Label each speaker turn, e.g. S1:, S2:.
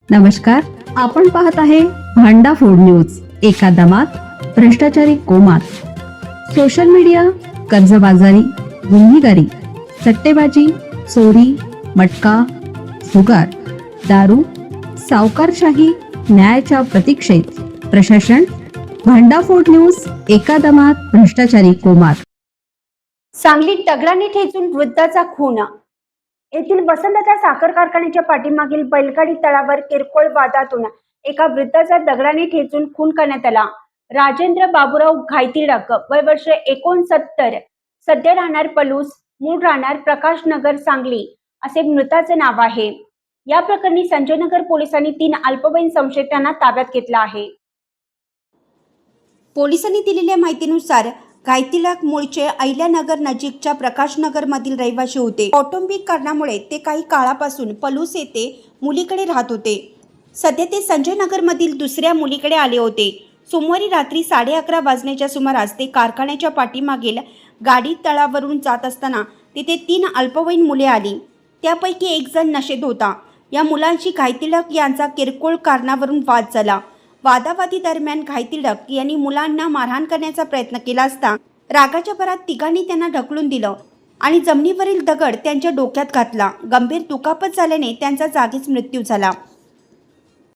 S1: नमस्कार, आपण पाहत आहे भांडाफोड न्यूज. एका दमात भ्रष्टाचारी कोमात. सोशल मीडिया, कर्जबाजारी, गुन्हेगारी, सट्टेबाजी, चोरी, मटका, जुगार, दारू, सावकारशाही, न्यायाच्या प्रतीक्षेत प्रशासन. भांडाफोड न्यूज. एका दमात भ्रष्टाचारी कोमात.
S2: सांगलीत दगडाने ठेचून वृद्धाचा खून. येथील वसंतदादा साखर कारखान्याच्या पाठीमागील बैलगाडी तळावर किरकोळ वादातून एका वृद्धाचा दगडाने ठेचून खून करण्यात आला. राजेंद्र बाबूराव घायतिडक, वय वर्ष 69, सध्या राहणार पलूस, मूळ राहणार प्रकाश नगर, सांगली असे मृताचे नाव आहे. या प्रकरणी संजयनगर पोलिसांनी 3 अल्पवयीन संशयितांना ताब्यात घेतला आहे.
S3: पोलिसांनी दिलेल्या माहितीनुसार घायतिडक मूळचे अहिल्यानगर नजीकच्या प्रकाशनगरमधील रहिवासी होते. कौटुंबिक कारणामुळे ते काही काळापासून पलूस येथे मुलीकडे राहत होते. सध्या ते संजयनगरमधील दुसऱ्या मुलीकडे आले होते. सोमवारी रात्री 11:30 वाजण्याच्या सुमारास ते कारखान्याच्या पाठीमागील गाडी तळावरून जात असताना तिथे 3 अल्पवयीन मुले आली. त्यापैकी एक जण नशेत होता. या मुलांशी घायतिडक यांचा किरकोळ कारणावरून वाद झाला. वादावादी दरम्यान घायतिडक यांनी मुलांना मारहाण करण्याचा प्रयत्न केला असता रागाच्या भरात तिघांनी त्यांना ढकलून दिलं आणि जमिनीवरील दगड त्यांच्या डोक्यात घातला. गंभीर दुखापत झाल्याने त्यांचा जागीच मृत्यू झाला.